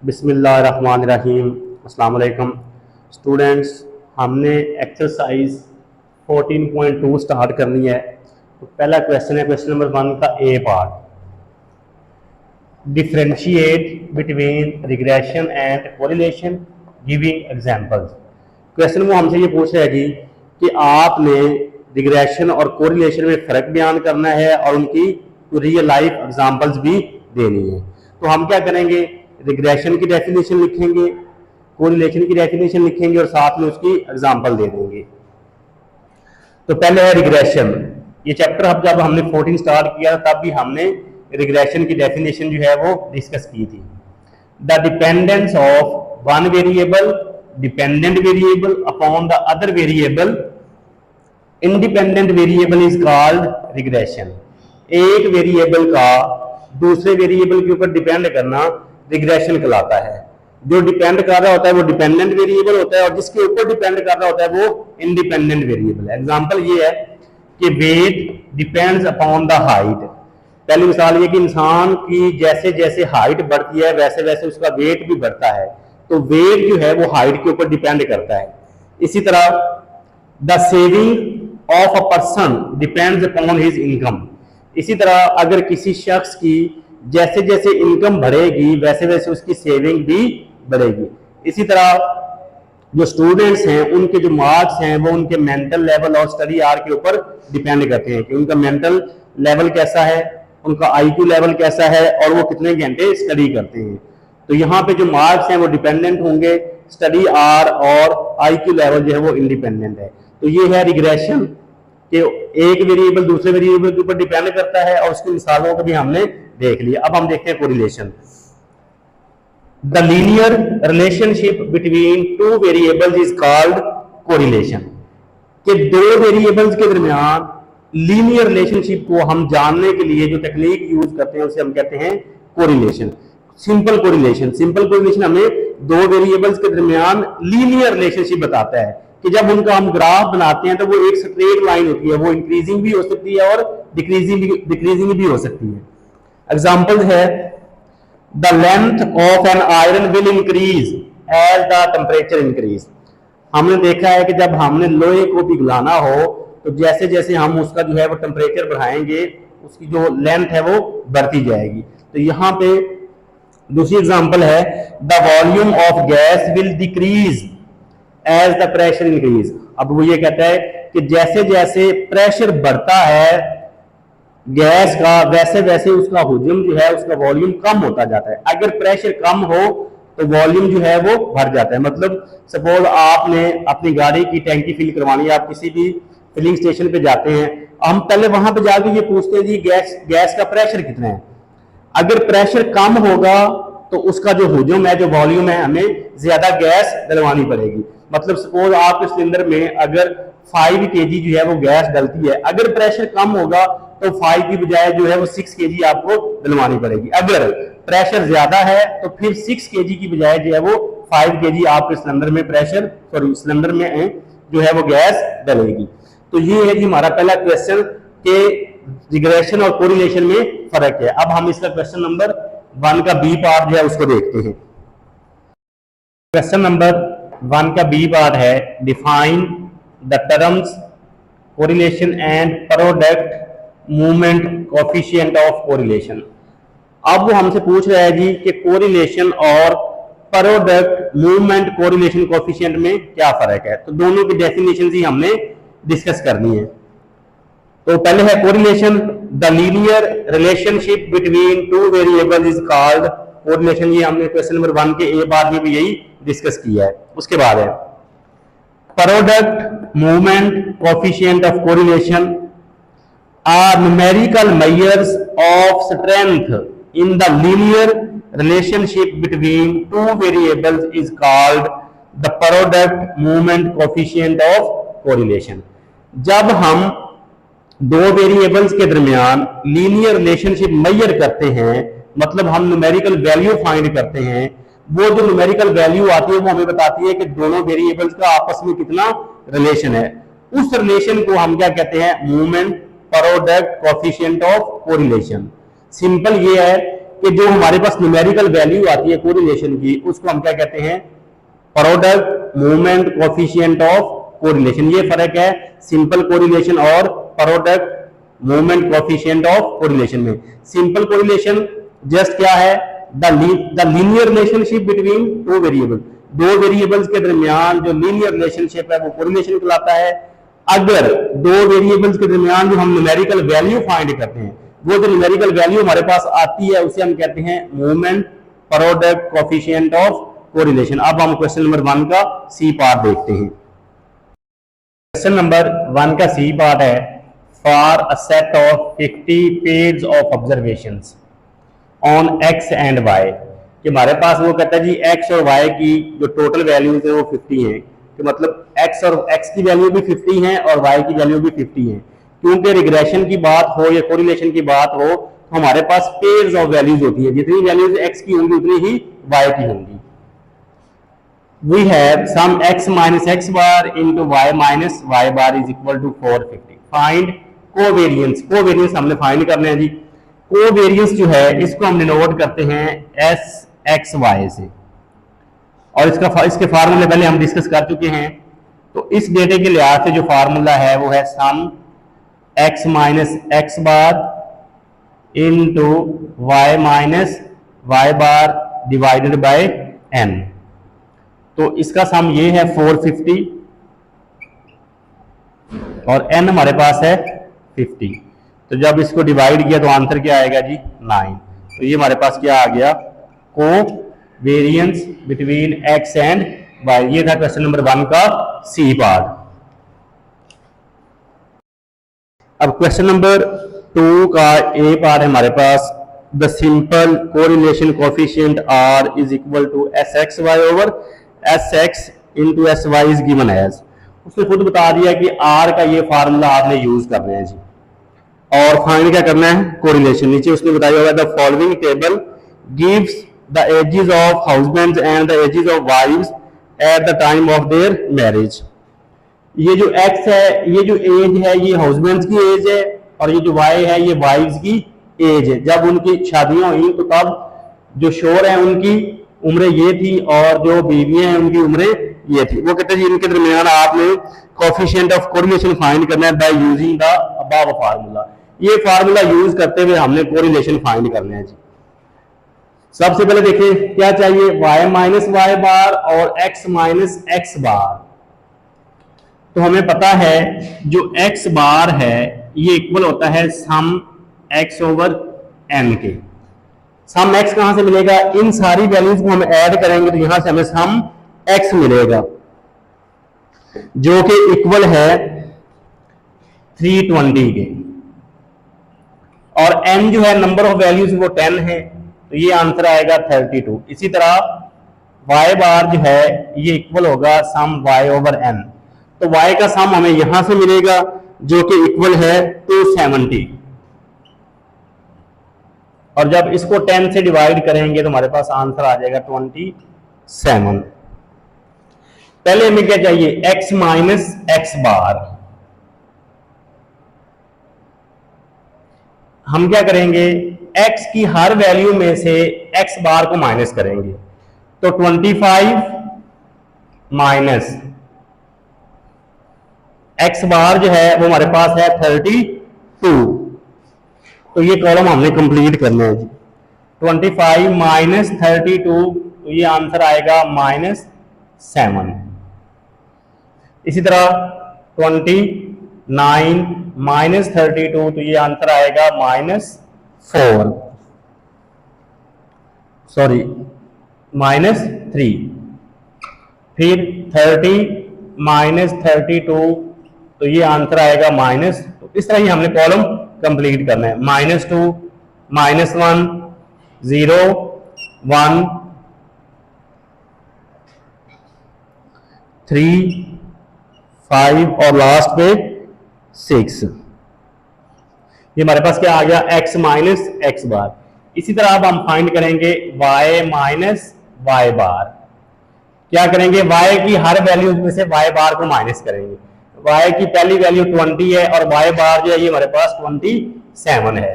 बिस्मिल्लाहिर्रहमानिर्रहीम। अस्सलाम वालेकुम स्टूडेंट्स, हमने एक्सरसाइज 14.2 स्टार्ट करनी है। तो पहला क्वेश्चन है क्वेश्चन नंबर 1 का A part, differentiate between regression and correlation giving examples. Question वो हमसे ये पूछ रहा है जी कि आपने रिग्रेशन और कोरिलेशन में फ़र्क बयान करना है और उनकी रियल लाइफ एग्जांपल्स भी देनी है। तो हम क्या करेंगे, रिग्रेशन की डेफिनेशन लिखेंगे, कोरिलेशन की डेफिनेशन लिखेंगे और साथ में उसकी एग्जांपल दे देंगे। तो पहले है रिग्रेशन। ये चैप्टर अब जब हमने 14 स्टार्ट किया तब भी हमने रिग्रेशन की डेफिनेशन जो है वो डिस्कस की थी। The dependence of one variable dependent variable upon the other variable independent variable is called regression. एक वेरिएबल का दूसरे वेरिएबल के ऊपर डिपेंड करना रिग्रेशन कहलाता है। जो डिपेंड कर रहा होता है वो डिपेंडेंट वेरिएबल होता है और जिसके ऊपर डिपेंड कर रहा होता है वो इंडिपेंडेंट वेरिएबल है। एग्जांपल ये है कि weight depends upon the height. पहली मिसाल ये कि इंसान की जैसे जैसे हाइट बढ़ती है वैसे वैसे उसका वेट भी बढ़ता है, तो वेट जो है वो हाइट के ऊपर डिपेंड करता है। इसी तरह the saving of a person depends upon his income. इसी तरह अगर किसी शख्स की जैसे जैसे इनकम बढ़ेगी वैसे वैसे उसकी सेविंग भी बढ़ेगी। इसी तरह जो स्टूडेंट्स हैं उनके जो मार्क्स हैं वो उनके मेंटल लेवल और स्टडी आर के ऊपर डिपेंड करते हैं कि उनका मेंटल लेवल कैसा है, उनका आईक्यू लेवल कैसा है और वो कितने घंटे स्टडी करते हैं। तो यहाँ पे जो मार्क्स हैं वो डिपेंडेंट होंगे, स्टडी आर और आईक्यू लेवल जो है वो इंडिपेंडेंट है। तो ये है रिग्रेशन कि एक वेरिएबल दूसरे वेरिएबल के ऊपर डिपेंड करता है और उसकी मिसालों को भी हमने देख लिया। अब हम देखते हैं correlation. The linear relationship between two variables is called correlation. कि दो वेरिएबल्स के दरमियान लीनियर रिलेशनशिप को हम जानने के लिए जो टेक्निक यूज करते हैं उसे हम कहते हैं कोरिलेशन। सिंपल कोरिलेशन हमें दो वेरिएबल्स के दरमियान लीनियर रिलेशनशिप बताता है कि जब उनका हम ग्राफ बनाते हैं तो वो एक स्ट्रेट लाइन होती है, वो इंक्रीजिंग भी हो सकती है और डिक्रीजिंग भी हो सकती है। एग्जाम्पल है the length of an iron will increase as the temperature increase. हमने देखा है कि जब हमने लोहे को पिघलाना हो तो जैसे जैसे हम उसका जो है वो टेम्परेचर बढ़ाएंगे उसकी जो लेंथ है वो बढ़ती जाएगी। तो यहाँ पे दूसरी एग्जांपल है the volume of gas will decrease as the pressure increase. अब वो ये कहता है कि जैसे जैसे प्रेशर बढ़ता है गैस का वैसे वैसे उसका हुजूम जो है उसका वॉल्यूम कम होता जाता है। अगर प्रेशर कम हो तो वॉल्यूम जो है वो बढ़ जाता है। मतलब सपोज आपने अपनी गाड़ी की टैंकी फिल करवानी है, आप किसी भी फिलिंग स्टेशन पे जाते हैं, हम पहले वहां पे जाके ये पूछते हैं जी गैस का प्रेशर कितना है। अगर प्रेशर कम होगा तो उसका जो हुजूम है जो वॉल्यूम है हमें ज्यादा गैस डलवानी पड़ेगी। मतलब सपोज आपके सिलेंडर में अगर 5 kg जो है वो गैस डलती है, अगर प्रेशर कम होगा तो 5 की बजाय जो है वो 6 kg आपको डलवानी पड़ेगी। अगर प्रेशर ज्यादा है तो फिर 6 kg की बजाय जो है वो 5 kg आपके सिलेंडर में जो है वो गैस डलेगी। तो ये है जी हमारा पहला क्वेश्चन के रिग्रेशन और कोरिलेशन में फर्क है। अब हम इसका क्वेश्चन नंबर 1 का बी पार्ट जो है उसको देखते हैं। क्वेश्चन नंबर 1 का बी पार्ट है define the terms correlation and product movement coefficient of correlation. अब वो हमसे पूछ रहा है जी कि कोरिलेशन और प्रोडक्ट मूवमेंट कोरिलेशन कोफिशिएंट में क्या फर्क है। तो दोनों की डेफिनेशन ही हमने डिस्कस करनी है। तो पहले है correlation, the linear relationship between two variables is called correlation. ये हमने क्वेश्चन नंबर 1 के ए पार्ट में भी यही डिस्कस किया है। उसके बाद है product movement coefficient of correlation are numerical measures of strength in the linear relationship between two variables is called the product movement coefficient of correlation. जब हम दो वेरिएबल्स के दरमियान लीनियर रिलेशनशिप मेजर करते हैं, मतलब हम न्यूमेरिकल वैल्यू फाइंड करते हैं, वो जो न्यूमेरिकल वैल्यू आती है वो हमें बताती है कि दोनों वेरिएबल्स का आपस में कितना रिलेशन है। उस रिलेशन को हम क्या कहते हैं, movement product coefficient of correlation. Simple ये है कि जो हमारे पास न्यूमेरिकल वैल्यू आती है कोरिलेशन की, उसको हम क्या कहते हैं, product movement coefficient of correlation. ये फर्क है सिंपल कोरिलेशन और product movement coefficient of correlation में। सिंपल कोरिलेशन जस्ट क्या है, the linear relationship between two variable, दो वेरिएबल्स के दरमियान जो लीनियर रिलेशनशिप है वो कोरिलेशन कहलाता है। अगर दो वेरिएबल्स के दरमियान जो हम न्यूमेरिकल वैल्यू फाइंड करते हैं, वो जो न्यूमेरिकल वैल्यू हमारे पास आती है उसे हम कहते हैं movement product coefficient of correlation. अब हम क्वेश्चन नंबर 1 का सी पार्ट देखते हैं। क्वेश्चन नंबर 1 का सी पार्ट है, for a set of 50 pairs of observations on x and y, कि हमारे पास वो कहता है जी x और y की जो टोटल वैल्यूज है वो 50 हैं, तो मतलब x और x की वैल्यू भी 50 है और y की वैल्यू भी 50 है। क्योंकि रिग्रेशन की बात हो या कोरिलेशन की बात हो तो हमारे पास पेयर्स ऑफ वैल्यूज होती है, जितनी वैल्यूज x की होंगी उतनी ही y की होंगी। We have sum x minus x bar into y minus y bar is equal to 450। Find covariance, covariance हमने फाइंड करने हैं जी। कोवेरियंस जो है इसको हम डिनोट करते हैं एस एक्स वाई से, और इसके फार्मूले पहले हम डिस्कस कर चुके हैं। तो इस डेटे के लिहाज से जो फार्मूला है वो है sum x minus x bar into y minus y bar divided by n। तो इसका सम ये है 450 और n हमारे पास है 50। तो जब इसको डिवाइड किया तो आंसर क्या आएगा जी 9। तो ये हमारे पास क्या आ गया, को variance between x and y। ये था क्वेश्चन नंबर 1 का सी पार्ट। अब क्वेश्चन नंबर 2 का ए पार्ट है हमारे पास, the simple correlation coefficient r is equal to S X Y over S X into S Y is given as. उसने खुद बता दिया कि r का ये फार्मूला आपने यूज करना है जी, और फाइंड क्या करना है, कोरिलेशन। नीचे उसने बताया हुआ the following table gives the ages of husbands and the ages of wives at the time of their marriage. ये जो x है, ये जो एज है ये हस्बैंड्स की एज है, और ये जो y है ये वाइव्स की एज है। जब उनकी शादियां हुई तो तब जो शोहर है उनकी उम्र ये थी और जो बीवियां हैं उनकी उम्र ये थी। वो कहते हैं इनके दरमियान आपने कोफिशिएंट ऑफ कोरिलेशन फाइंड करना है by using the above formula. ये फार्मूला यूज करते हुए हमने कोरिलेशन फाइंड करना है जी। सबसे पहले देखिए क्या चाहिए, y माइनस वाई बार और x माइनस एक्स बार। तो हमें पता है जो x बार है ये इक्वल होता है सम x ओवर n के। सम x कहां से मिलेगा, इन सारी वैल्यूज को हम ऐड करेंगे तो यहां से हमें सम x मिलेगा जो कि इक्वल है 320 के, और n जो है नंबर ऑफ वैल्यूज वो 10 है, तो ये आंसर आएगा 32। इसी तरह y बार जो है ये इक्वल होगा सम y ओवर n। तो y का सम हमें यहां से मिलेगा जो कि इक्वल है 270, और जब इसको 10 से डिवाइड करेंगे तो हमारे पास आंसर आ जाएगा 27। पहले हमें क्या चाहिए, x माइनस एक्स बार। हम क्या करेंगे, x की हर वैल्यू में से x बार को माइनस करेंगे। तो 25 माइनस x बार जो है वो हमारे पास है 32। तो ये कॉलम हमने कंप्लीट करना है जी। 25 माइनस 32, तो ये आंसर आएगा -7। इसी तरह 29 माइनस 32, तो ये आंसर आएगा -4, सॉरी -3। फिर 30 माइनस 32, तो ये आंसर आएगा माइनस। तो इस तरह ही हमने कॉलम कंप्लीट करना है। -2 -1 0 1 3 5 और लास्ट पे 6। ये हमारे पास क्या आ गया, x माइनस एक्स बार। इसी तरह अब हम फाइंड करेंगे y माइनस वाई बार। क्या करेंगे, y की हर वैल्यू में से y बार को माइनस करेंगे। y की पहली वैल्यू 20 है और y बार जो है ये हमारे पास 27 है।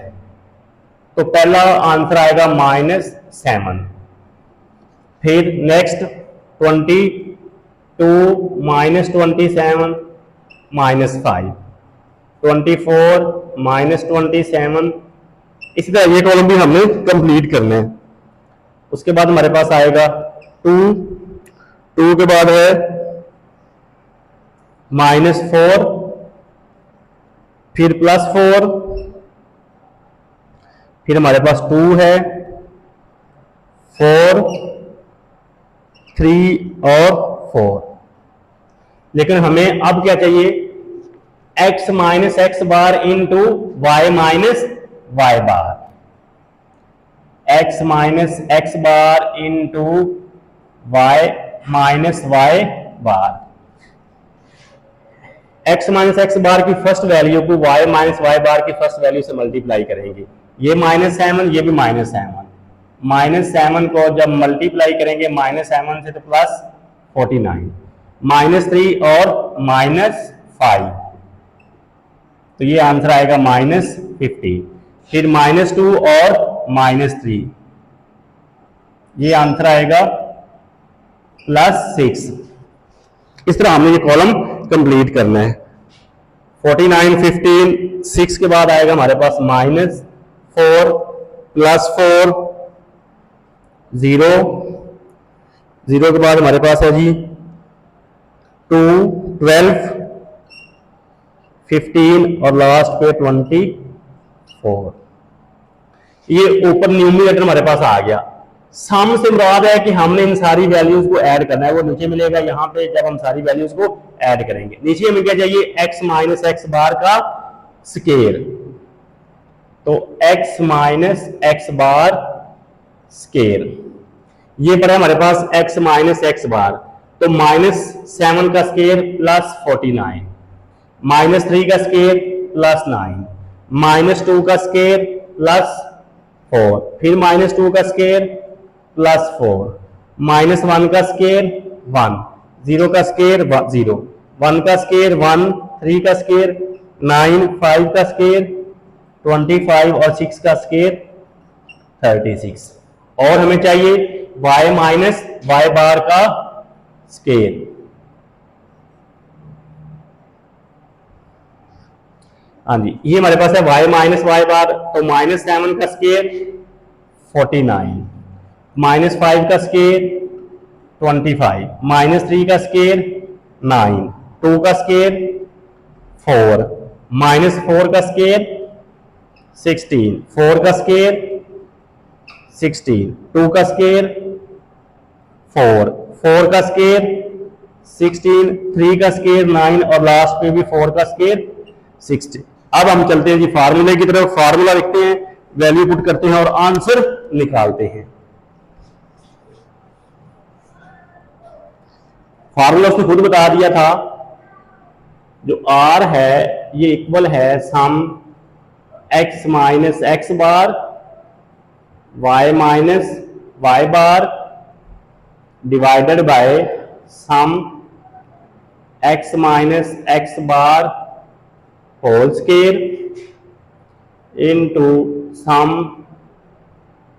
तो पहला आंसर आएगा -7। फिर नेक्स्ट 22 -27 -5, 24 -27, इसी तरह ये कॉलम भी हमने कंप्लीट करना है। उसके बाद हमारे पास आएगा 2 के बाद है -4, फिर +4, फिर हमारे पास 2 है, 4, 3 और 4। लेकिन हमें अब क्या चाहिए, x minus x bar into y minus y बार, x minus x bar into y minus y बार। x माइनस एक्स बार की फर्स्ट वैल्यू को y माइनस वाई बार की फर्स्ट वैल्यू से मल्टीप्लाई करेंगे। ये -7, ये भी -7, -7 को जब मल्टीप्लाई करेंगे -7 से तो +49, -3 और -5, तो ये आंसर आएगा -50। फिर -2 और -3, ये आंसर आएगा +6। इस तरह हमने ये कॉलम कंप्लीट करना है। 49, 15, 6 के बाद आएगा हमारे पास -4, +4, 0, 0 के बाद हमारे पास है जी 2, 12, 15 और लास्ट पे 24। ये ऊपर न्यूमरेटर हमारे पास आ गया। सम से मुराद है कि हमने इन सारी वैल्यूज को ऐड करना है, वो नीचे मिलेगा यहां पे जब हम सारी वैल्यूज को ऐड करेंगे। नीचे हमें क्या चाहिए, x माइनस एक्स बार का स्केयर, तो x माइनस एक्स बार स्केयर, ये पड़ा हमारे पास x माइनस एक्स बार, तो -7 का स्केयर +49, -3 का स्केयर +9, -2 का स्केयर +4, फिर -2 का स्केयर +4, -1 का स्केयर 1, 0 का स्केयर 0, 1 का स्केयर 1, 3 का स्केयर 9, 5 का स्केयर 25 और 6 का स्केयर 36। और हमें चाहिए y माइनस वाई बार का स्केयर, हाँ जी, ये हमारे पास है y माइनस वाई बार, तो -7 का स्केयर 49, -5 का स्केयर 25, -3 का स्केयर 9, 2 का स्केयर 4, -4 का स्केयर 16, 4 का स्केयर 16, 2 का स्केयर 4, 4 का स्केयर 16, 3 का स्केयर 9 और लास्ट पे भी 4 का स्केयर 60। अब हम चलते हैं जी फार्मूले की तरफ। फार्मूला लिखते हैं, वैल्यू पुट करते हैं और आंसर निकालते हैं। फार्मूला उसने खुद बता दिया था, जो r है ये इक्वल है sum x minus x bar y minus y bar divided by sum x minus x bar whole square into sum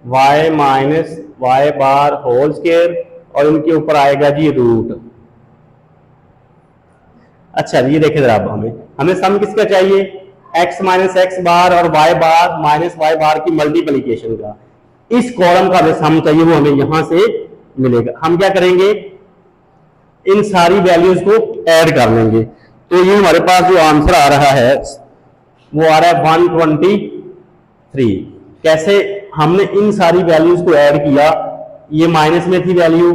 y minus y bar whole square, और इनके ऊपर आएगा जी रूट। अच्छा ये देखें जरा, अब हमें सम किसका चाहिए, x माइनस एक्स बार और y बार माइनस वाई बार की मल्टीप्लीकेशन का। इस कॉलम का हमें सम चाहिए, वो हमें यहां से मिलेगा। हम क्या करेंगे, इन सारी वैल्यूज को ऐड कर लेंगे, तो ये हमारे पास जो आंसर आ रहा है वो आ रहा है 123। कैसे, हमने इन सारी वैल्यूज को ऐड किया, ये माइनस में थी वैल्यू,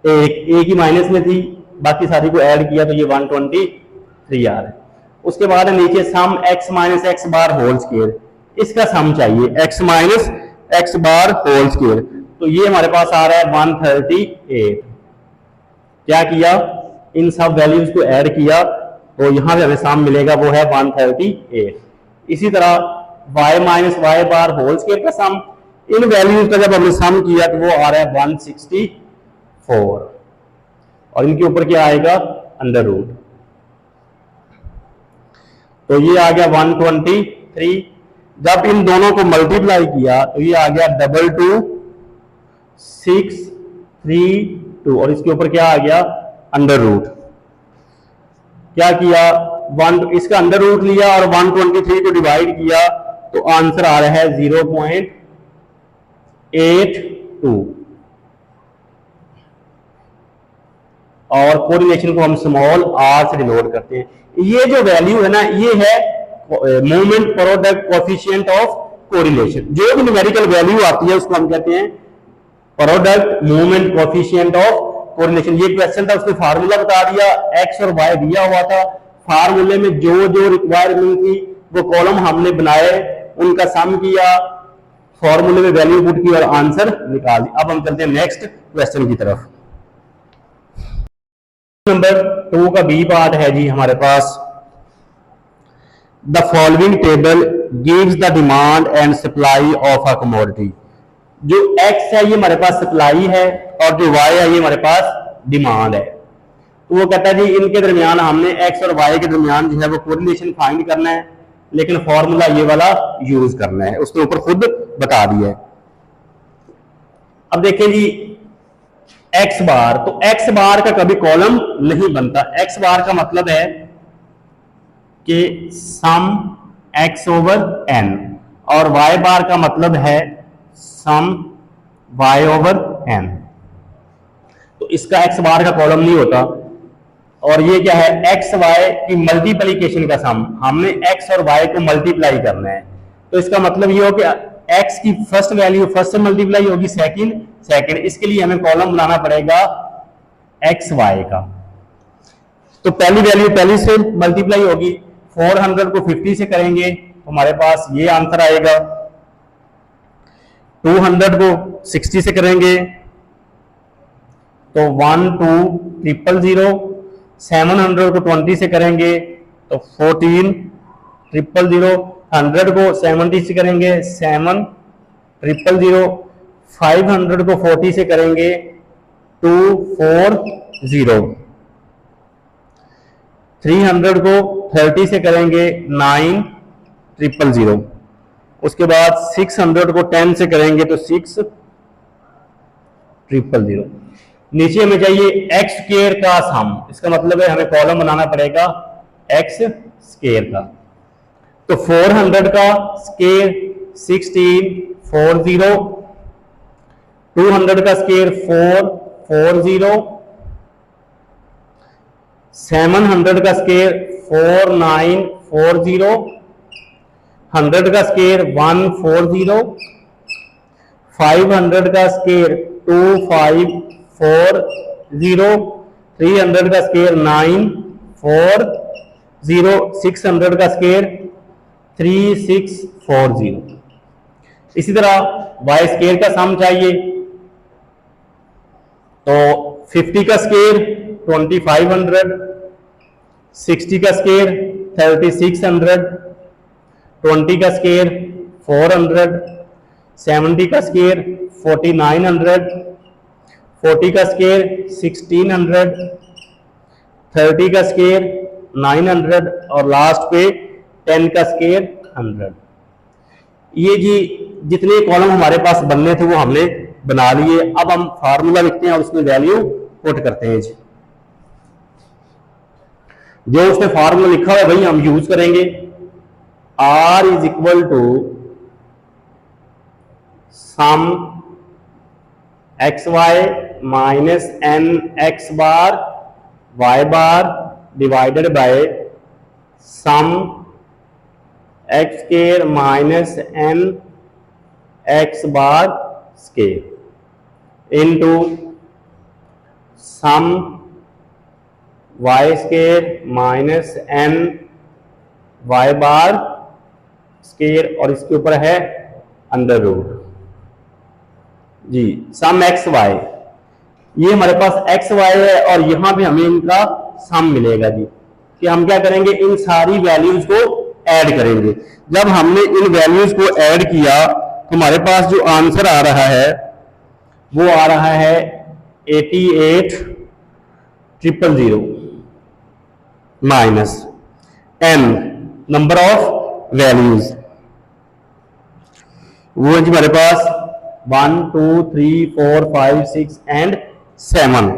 एक ही माइनस में थी, बाकी सारी को ऐड किया तो ये 123 आ रहा है। उसके बाद नीचे sum x minus x bar whole square, इसका सम चाहिए x minus x bar whole square, तो ये हमारे पास आ रहा है 138। क्या किया, इन सब वैल्यूज को ऐड किया तो यहां से हमें सम मिलेगा, वो है 138। इसी तरह y minus y bar whole square का सम, इन वैल्यूज का जब हमने सम किया तो वो आ रहा है 164, और इनके ऊपर क्या आएगा, अंडर रूट, तो ये आ गया 123। जब इन दोनों को मल्टीप्लाई किया तो ये आ गया 22,632 और इसके ऊपर क्या आ गया अंडर रूट। क्या किया इसका अंडर रूट लिया और 123 को डिवाइड किया तो आंसर आ रहा है 0.82 और कोरिलेशन को हम स्मॉल आर से डिनोट करते हैं। ये जो वैल्यू है ना ये है movement product coefficient of correlation. जो भी न्यूमेरिकल वैल्यू आती है उसको हम कहते हैं product movement coefficient of correlation. ये क्वेश्चन था उसने फार्मूला बता दिया, एक्स और वाई दिया हुआ था, फार्मूले में जो जो रिक्वायरमेंट थी वो कॉलम हमने बनाए, उनका सम किया, फॉर्मूले में वैल्यू पुट की और आंसर निकाल दी। अब हम चलते हैं नेक्स्ट क्वेश्चन की तरफ। नंबर 2 का बी पार्ट है जी हमारे पास। The following table gives the demand and supply of a commodity. जो एक्स है ये हमारे पास सप्लाई है और जो वाई है ये हमारे पास डिमांड है। तो वो कहता है जी इनके दरमियान हमने एक्स और वाई के दरमियान जो है वो कोरिलेशन फाइंड करना है, लेकिन फॉर्मूला ये वाला यूज करना है, उसके ऊपर खुद बता दिया है। अब देखें जी एक्स बार, तो एक्स बार का कभी कॉलम नहीं बनता। एक्स बार का मतलब है कि सम एक्स ओवर एन और वाई बार का मतलब है सम वाई ओवर एन। तो इसका एक्स बार का कॉलम नहीं होता। और ये क्या है एक्स वाई की मल्टीप्लिकेशन का सम, हमने एक्स और वाई को मल्टीप्लाई करना है। तो इसका मतलब ये हो कि एक्स की फर्स्ट वैल्यू फर्स्ट से मल्टीप्लाई होगी, सेकंड सेकंड, इसके लिए हमें कॉलम बनाना पड़ेगा एक्स वाई का। तो पहली वैल्यू पहली से मल्टीप्लाई होगी, 400 को 50 से करेंगे तो हमारे पास ये आंसर आएगा। 200 को 60 से करेंगे तो 12,000। 700 को 20 से करेंगे तो 14,000। 100 को 70 से करेंगे 7,000। 500 को 40 से करेंगे 240। 300 को 30 से करेंगे 9,000। उसके बाद 600 को 10 से करेंगे तो 6,000। नीचे हमें चाहिए एक्स स्क्वायर का सम, इसका मतलब है हमें कॉलम बनाना पड़ेगा एक्स स्क्वायर का। तो 400 का स्क्वायर 1640, 200 का स्क्वायर 440, 700 का स्क्वायर 4940, 100 का स्क्वायर 140, 500 का स्क्वायर 2540, 300 का स्क्वायर 940, 600 का स्क्वायर 3640। इसी तरह वाई स्क्वायर का सम चाहिए तो 50 का स्क्वायर 2500, 60 का स्क्वायर 3600, 20 का स्क्वायर 400, 70 का स्क्वायर 4900, 40 का स्क्वायर 1600, 30 का स्क्वायर 900 और लास्ट पे 10 का स्क्वायर 100। ये जी जितने कॉलम हमारे पास बनने थे वो हमने बना लिए। अब हम फार्मूला लिखते हैं और उसमें वैल्यू पुट करते हैं जी। जो उसने फार्मूला लिखा है वही हम यूज करेंगे। R is equal to sum x y minus n x bar y bar divided by sum x square minus n x bar square into sum y square minus n y bar square और इसके ऊपर है under root जी sum x y. ये हमारे पास x Y है और यहां पे हमें इनका सम मिलेगा जी। कि हम क्या करेंगे इन सारी वैल्यूज को ऐड करेंगे। जब हमने इन वैल्यूज को ऐड किया तो हमारे पास जो आंसर आ रहा है वो आ रहा है 88,000 minus n number of values वो है जी हमारे पास 1 2 3 4 5 6 एंड 7।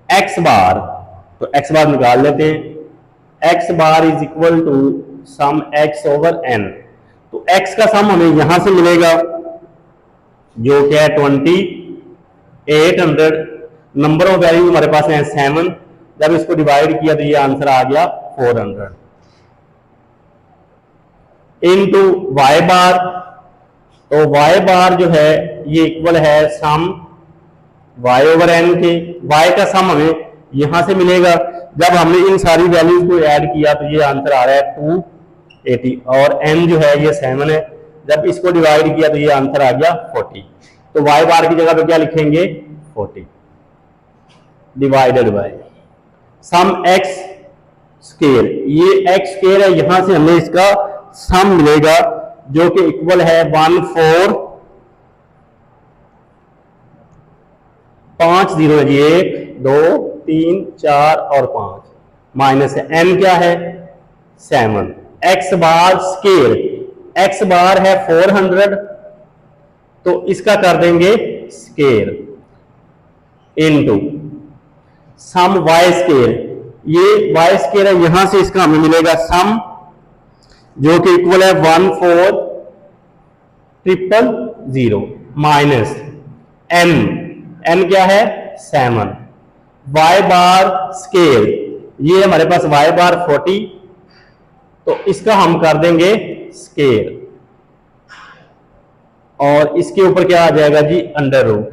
एक्स बार, तो एक्स बार निकाल लेते हैं। X bar is equal to sum x over n. तो एक्स का सम हमें यहां से मिलेगा जो क्या है 2800। नंबर ऑफ वैल्यू हमारे पास है 7। जब इसको डिवाइड किया तो ये आंसर आ गया 400 इनटू वाई बार। तो वाई बार जो है ये इक्वल है सम वाई ओवर एन के। वाई का सम हमें यहां से मिलेगा। जब हमने इन सारी वैल्यूज को ऐड किया तो ये आंसर आ रहा है 280 और एन जो है ये 7 है। जब इसको डिवाइड किया तो ये आंसर आ गया 40। तो वाई बार की जगह पे क्या लिखेंगे 40 divided by sum x square. ये एक्स स्क्वायर है, यहां से हमें इसका सम मिलेगा जो कि इक्वल है 1450 है जी 1 2 3 4 और 5 माइनस है एन क्या है 7। एक्स बार स्क्वायर, एक्स बार है 400 तो इसका कर देंगे square into sum y square. ये वाई स्क्वायर है, यहां से इसका हमें मिलेगा सम जो कि इक्वल है 14000 माइनस एन, एन क्या है 7। वाई बार स्क्वायर, ये हमारे पास वाई बार 40 तो इसका हम कर देंगे स्क्वायर और इसके ऊपर क्या आ जाएगा जी अंडर रूट।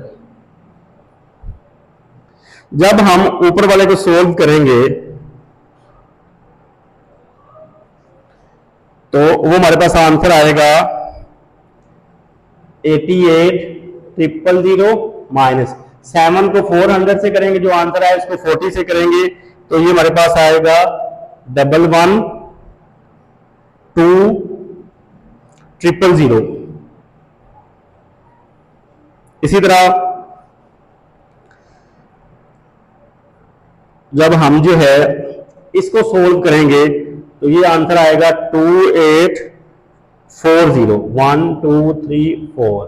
जब हम ऊपर वाले को सोल्व करेंगे तो वो हमारे पास आंसर आएगा 88,000 माइनस 7 को 400 से करेंगे, जो आंसर आए उसको 40 से करेंगे तो ये हमारे पास आएगा 112,000। इसी तरह जब हम जो है इसको सोल्व करेंगे तो ये आंसर आएगा 2840 1 2 3 4।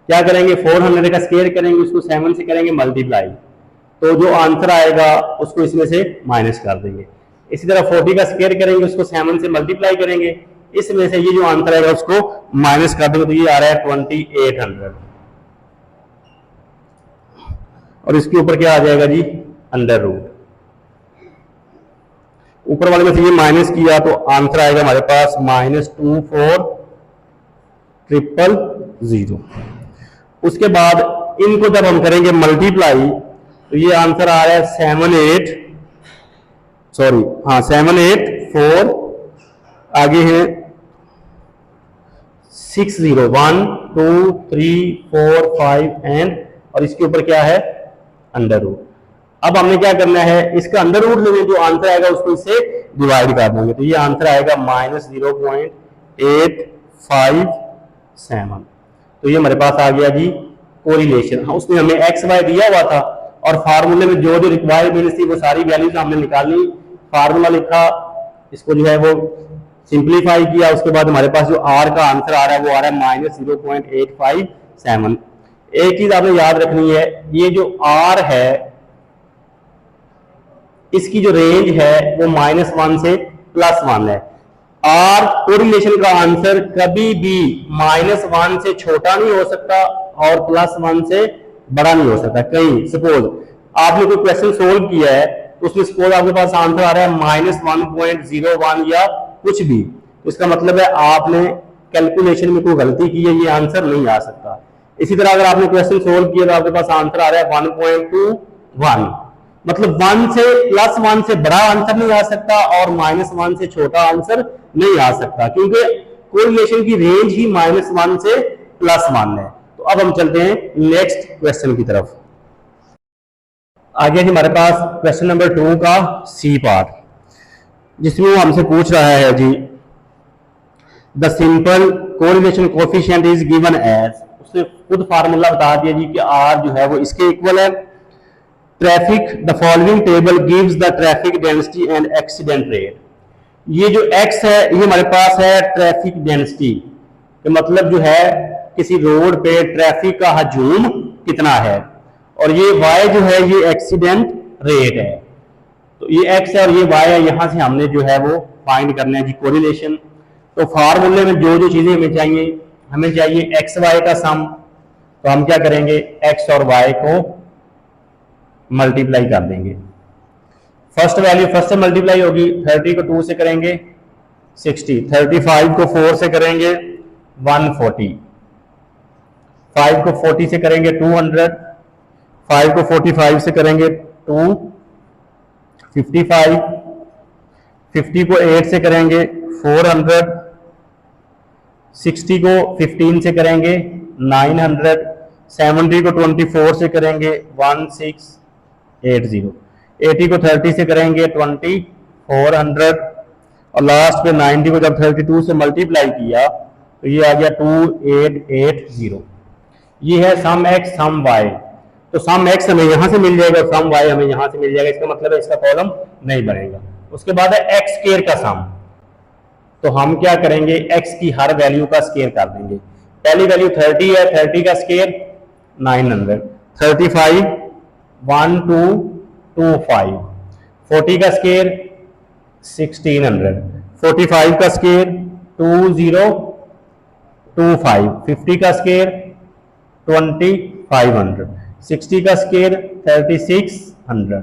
क्या करेंगे 400 का स्क्वायर करेंगे, उसको 7 से करेंगे मल्टीप्लाई, तो जो आंसर आएगा उसको इसमें से माइनस कर देंगे। इसी तरह 40 का स्क्वायर करेंगे, उसको 7 से मल्टीप्लाई करेंगे, इसमें से ये जो आंसर आएगा उसको माइनस कर देंगे तो ये आ रहा है 2800 और इसके ऊपर क्या आ जाएगा जी अंडर रूट। ऊपर वाले में से ये माइनस किया तो आंसर आएगा हमारे पास -24,000। उसके बाद इनको जब हम करेंगे मल्टीप्लाई तो ये आंसर आ रहा है 784 आगे है 60 1 2 3 4 5 एंड और इसके ऊपर क्या है अंडर रूट। अब हमने क्या करना है इसका अंडर रूट लेंगे, जो आंसर आएगा उसको इससे डिवाइड कर देंगे तो ये आंसर आएगा -0.857। तो ये हमारे पास आ गया जी कोरिलेशन। हाँ, उसमें हमें एक्स वाई दिया हुआ था और फार्मूले में जो जो रिक्वायरमेंट्स थी वो सारी वैल्यूज हमने निकाली, फार्मूला लिखा, इसको जो है वो सिंप्लीफाई किया। उसके बाद हमारे पास जो आर का आंसर आ रहा है वो आ रहा है -0.857। एक चीज आपने याद रखनी है, ये जो आर है इसकी जो रेंज है वो -1 से +1 है। आर कोरिलेशन का आंसर कभी भी -1 से छोटा नहीं हो सकता और +1 से बड़ा नहीं हो सकता। कहीं सपोज आपने कोई क्वेश्चन सोल्व किया है तो उसमें सपोज आपके पास आंसर आ रहा है -1.01 या कुछ भी, उसका मतलब है आपने कैलकुलेशन में कोई गलती की है, ये आंसर नहीं आ सकता। इसी तरह अगर आपने क्वेश्चन सोल्व किया तो आपके पास आंसर आ रहा है 1.21, मतलब 1 से +1 से बड़ा आंसर नहीं आ सकता और -1 से छोटा आंसर नहीं आ सकता, क्योंकि कोरिलेशन की रेंज ही -1 से +1 है। तो अब हम चलते हैं नेक्स्ट क्वेश्चन की तरफ। आगे हमारे पास क्वेश्चन नंबर 2 का सी पार्ट, जिसमें वो हमसे पूछ रहा है जी the simple correlation coefficient is given as. उसने खुद फार्मूला बता दिया जी कि आर जो है वो इसके इक्वल है। Traffic the following table gives the traffic density and accident rate. ये जो x है ये हमारे पास है ट्रैफिक डेंसिटी, कि मतलब जो है किसी रोड पे ट्रैफिक का हजूम कितना है, और ये y जो है ये एक्सीडेंट रेट है। तो ये x है और ये y है, यहां से हमने जो है वो फाइंड करना है जी कोरिलेशन। तो फार्मूले में जो जो चीजें हमें चाहिए एक्स वाई का सम, तो हम क्या करेंगे x और y को मल्टीप्लाई कर देंगे। फर्स्ट वैल्यू फर्स्ट से मल्टीप्लाई होगी, 30 को 2 से करेंगे 60, 35 को 4 से करेंगे 140, 5 को 40 से करेंगे 200, 5 को 45 से करेंगे 255, 50 को 8 से करेंगे 400, 60 को 15 से करेंगे 900, 70 को 24 से करेंगे 1680, 80 को 30 से करेंगे 2400, और लास्ट पे 90 को जब 32 से मल्टीप्लाई किया तो ये आ गया 2880। ये है सम एक्स सम वाई। तो सम एक्स हमें यहां से मिल जाएगा, सम वाई हमें यहां से मिल जाएगा, इसका मतलब है इसका कॉलम नहीं बनेगा। उसके बाद है एक्स स्क्वायर का सम। तो हम क्या करेंगे x की हर वैल्यू का स्क्वायर कर देंगे। पहली वैल्यू 30 है, 30 का स्क्वायर 900, 35 1225, 40 का स्क्वायर 1600, 45 का स्क्वायर 2025, 50 का स्क्वायर 2500, 60 का स्क्वायर 3600,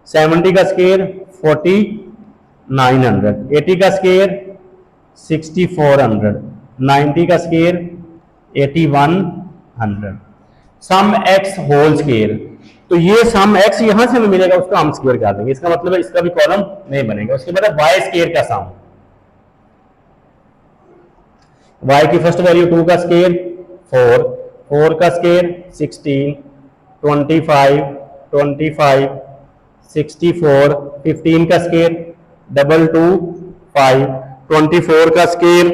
70 का स्क्वायर 4900, 80 का स्क्वायर 6400, 90 का स्क्वायर 8100। सम एक्स होल स्क्वायर, तो ये सम एक्स यहां से हमें मिलेगा, उसका हम स्क्वायर कर देंगे, इसका मतलब है इसका भी कॉलम नहीं बनेगा। उसके बाद वाई स्क्वायर का सम, वाई की फर्स्ट वैल्यू 2 का स्क्वायर 4, 4 का स्क्वायर 16, 25 25, 64, 15 का स्क्वायर 225, 24 का स्क्वायर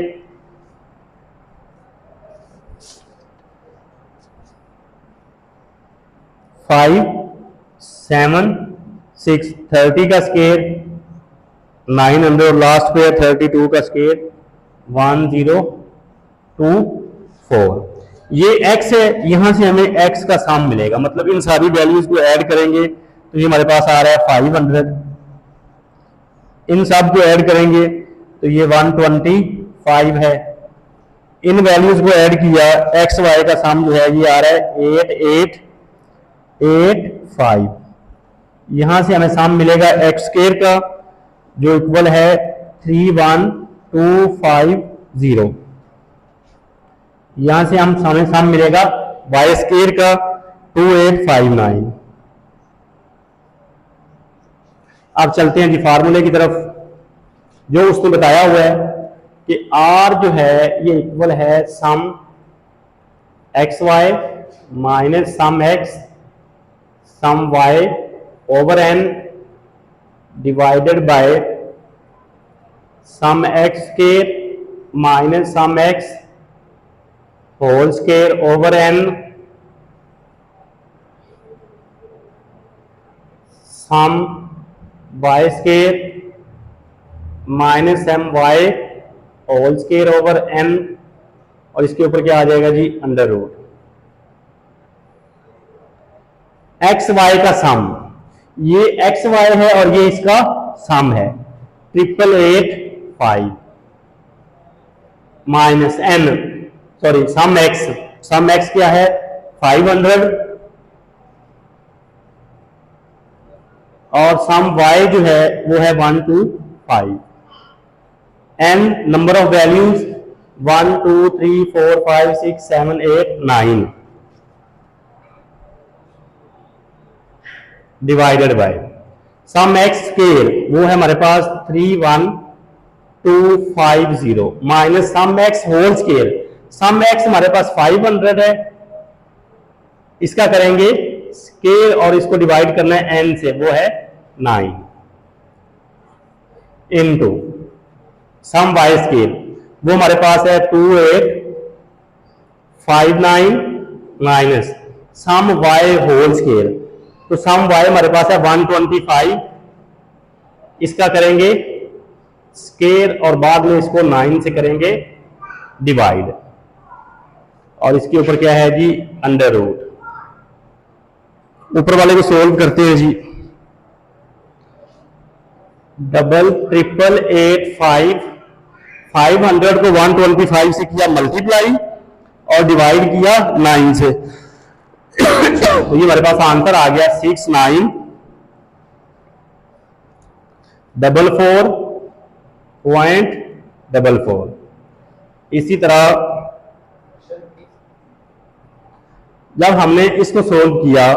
5 7 6, 30 का स्क्वायर 900, और लास्ट पे 32 का स्क्वायर 1024। ये x है, यहां से हमें x का सम मिलेगा, मतलब इन सारी वैल्यूज को ऐड करेंगे तो ये हमारे पास आ रहा है 500, इन सब को ऐड करेंगे तो ये 125 है। इन वैल्यूज को ऐड किया, एक्स वाई का सम जो है ये आ रहा है 8885। यहां से हमें सम मिलेगा एक्स स्क्वायर का जो इक्वल है 31250। यहां से हमें सम मिलेगा वाई स्क्वायर का 2859। अब चलते हैं जी फार्मूले की तरफ, जो उसने बताया हुआ है कि R जो है ये इक्वल है sum x y minus sum x sum y over n divided by sum x square minus sum x whole square over n sum y square minus m y whole square over n, और इसके ऊपर क्या आ जाएगा जी under root. X y का sum, ये x Y है और ये इसका सम है 8885 माइनस n, सॉरी सम एक्स क्या है 500, और सम y जो है वो है 125, n number of values 1 2 3 4 5 6 7 8 9 divided by sum x square वो है हमारे पास 31250 minus sum x whole square, sum x हमारे पास 500 है, इसका करेंगे स्क्वायर और इसको डिवाइड करना है n से, वो है 9 इनटू सम वाई स्क्वायर वो हमारे पास है 2859 minus sum y whole square, तो सम वाई हमारे पास है 125, इसका करेंगे स्केयर और बाद में इसको 9 से करेंगे डिवाइड, और इसके ऊपर क्या है जी, अंडर रूट। ऊपर वाले को सोल्व करते हैं जी। 8885, 500 को 125 से किया मल्टीप्लाई और डिवाइड किया 9 से, तो ये हमारे पास आंसर आ गया 6944.44। इसी तरह जब हमने इसको सोल्व किया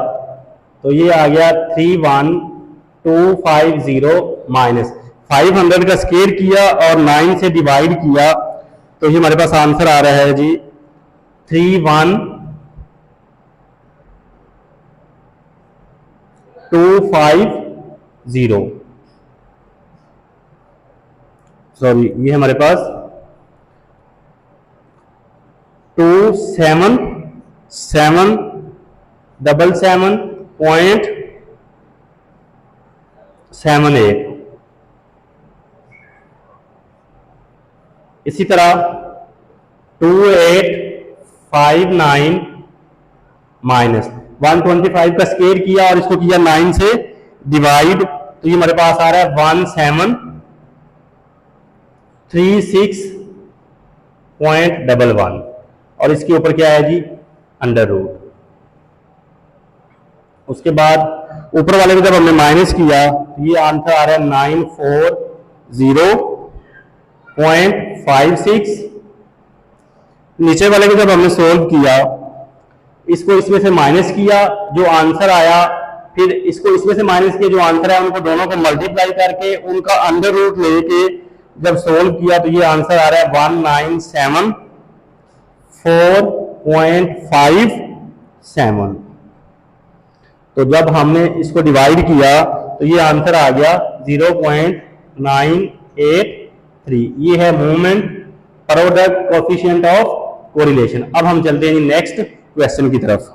तो ये आ गया 31250 माइनस 500 का स्केयर किया और 9 से डिवाइड किया, तो ये हमारे पास आंसर आ रहा है जी 31250। सॉरी, ये हमारे पास 2777.78। इसी तरह 2859 माइनस 125 का स्केयर किया और इसको किया 9 से डिवाइड, तो ये हमारे पास आ रहा है 1736.11, और इसके ऊपर क्या है जी, अंडर रूट। उसके बाद ऊपर वाले को जब हमने माइनस किया तो ये आंसर आ रहा है 940.56। नीचे वाले को जब हमने सोल्व किया, इसको इसमें से माइनस किया, जो आंसर आया, फिर इसको इसमें से माइनस किया, जो आंसर आया उनको दोनों को मल्टीप्लाई करके उनका अंडर रूट लेके जब सोल्व किया तो ये आंसर आ रहा है 1974.57। तो जब हमने इसको डिवाइड किया तो ये आंसर आ गया 0.983। ये है movement product coefficient of correlation. अब हम चलते हैं नेक्स्ट क्वेश्चन की तरफ।